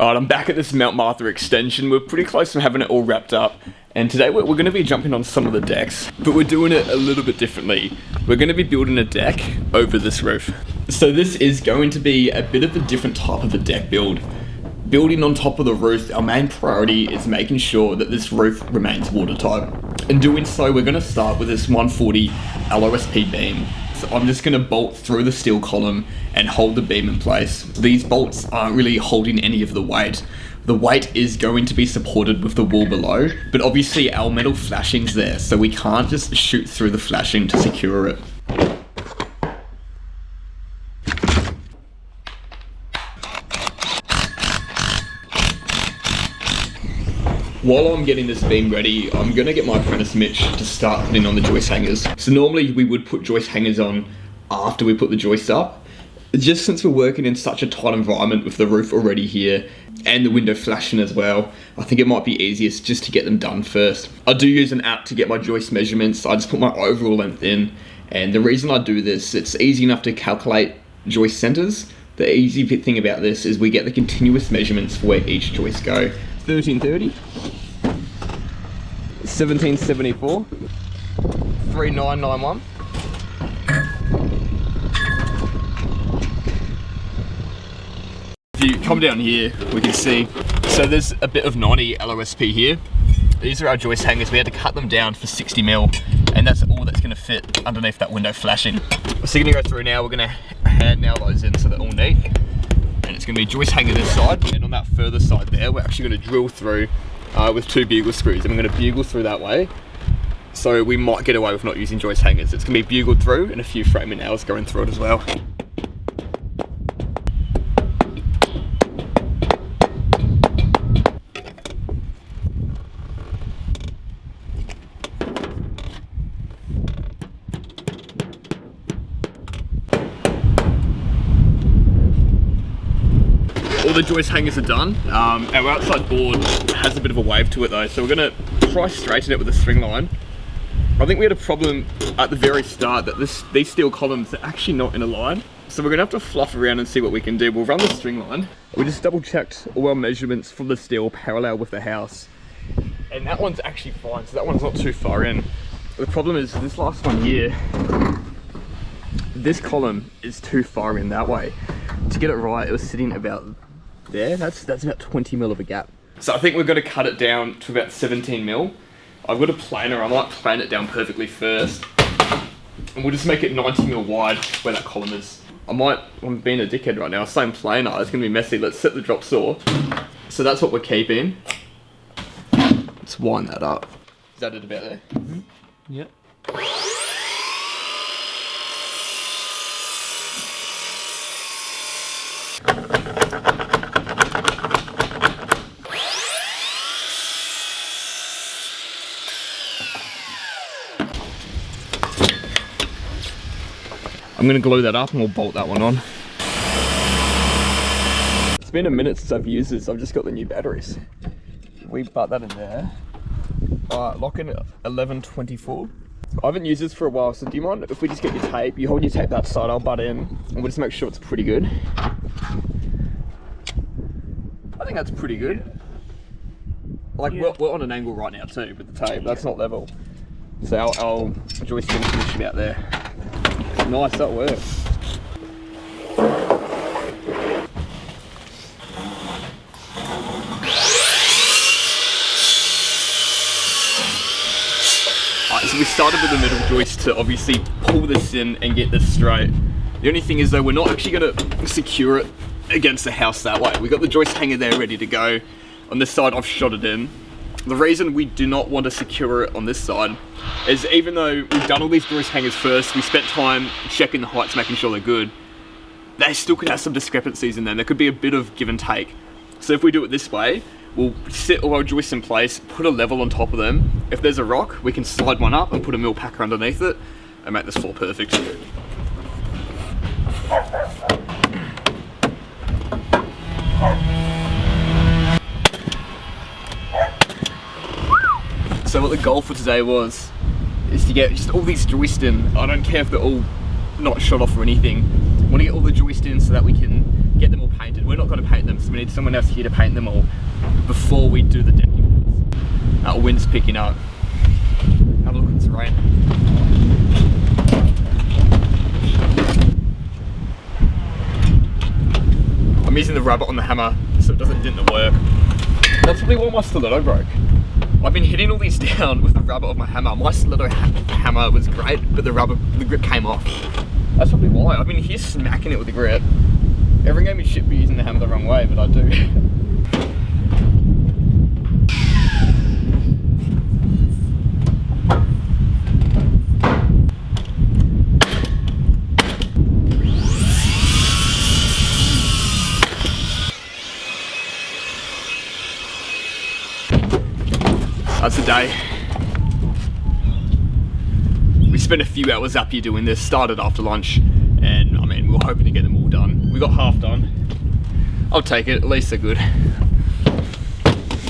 Alright, I'm back at this Mount Martha extension. We're pretty close to having it all wrapped up. And today we're going to be jumping on some of the decks. But we're doing it a little bit differently. We're going to be building a deck over this roof. So this is going to be a bit of a different type of a deck build. Building on top of the roof, our main priority is making sure that this roof remains watertight. In doing so, we're going to start with this 140 LOSP beam. So I'm just going to bolt through the steel column and hold the beam in place. These bolts aren't really holding any of the weight. The weight is going to be supported with the wall below, but obviously our metal flashing's there, so we can't just shoot through the flashing to secure it. While I'm getting this beam ready, I'm going to get my apprentice Mitch to start putting on the joist hangers. So normally we would put joist hangers on after we put the joist up. Just since we're working in such a tight environment with the roof already here and the window flashing as well, I think it might be easiest just to get them done first. I do use an app to get my joist measurements. I just put my overall length in, and the reason I do this, it's easy enough to calculate joist centers. The easy thing about this is we get the continuous measurements for where each joist go. 1330, 1774, 3991. If you come down here, we can see, so there's a bit of 90 LOSP here. These are our joist hangers. We had to cut them down for 60 mil, and that's all that's going to fit underneath that window flashing. So you're going to go through now, we're going to hand nail those in so they're all neat. And it's going to be a joist hanger this side, and on that further side there, we're actually going to drill through with 2 bugle screws, and we're going to bugle through that way. So we might get away with not using joist hangers. It's going to be bugled through and a few framing nails going through it as well. All the joist hangers are done. Our outside board has a bit of a wave to it though, so we're going to try straighten it with a string line. I think we had a problem at the very start that these steel columns are actually not in a line, so we're going to have to fluff around and see what we can do. We'll run the string line. We just double checked all our measurements from the steel parallel with the house, and that one's actually fine, so that one's not too far in. The problem is this last one here, this column is too far in that way. To get it right, it was sitting about there. That's about 20 mil of a gap. So I think we're going to cut it down to about 17 mil. I've got a planer. I might plane it down perfectly first, and we'll just make it 90 mil wide where that column is. I'm being a dickhead right now. Same planer, it's going to be messy. Let's set the drop saw. So that's what we're keeping. Let's wind that up. Is that it about there? Mm-hmm. Yep. I'm going to glue that up and we'll bolt that one on. It's been a minute since I've used this. I've just got the new batteries. We butt that in there. Lock in 1124. I haven't used this for a while, so do you mind if we just get your tape? You hold your tape that side, I'll butt in, and we'll just make sure it's pretty good. I think that's pretty good. Like, yeah. We're on an angle right now too with the tape. That's not level. So our joist will finish about there. Nice, that works. Alright, so we started with the metal joist to obviously pull this in and get this straight. The only thing is though, we're not actually going to secure it against the house that way. We've got the joist hanger there ready to go. On this side I've shot it in. The reason we do not want to secure it on this side is even though we've done all these joist hangers first, we spent time checking the heights, making sure they're good, they still could have some discrepancies in them. There could be a bit of give and take. So if we do it this way, we'll set all our joists in place, put a level on top of them. If there's a rock, we can slide one up and put a mill packer underneath it and make this floor perfect. So what the goal for today was, is to get just all these joists in. I don't care if they're all not shot off or anything. I want to get all the joists in so that we can get them all painted. we're not going to paint them, so we need someone else here to paint them all before we do the decking. That wind's picking up. Have a look at the rain. I'm using the rubber on the hammer so it doesn't dent the work. That's probably why my stiletto broke. I've been hitting all these down with the rubber of my hammer. My stiletto hammer was great, but the grip came off. That's probably why. I've been here smacking it with the grip. Everyone gave me shit for using the hammer the wrong way, but I do. That's the day. We spent a few hours up here doing this, started after lunch, and I mean, we were hoping to get them all done. We got half done. I'll take it, at least they're good.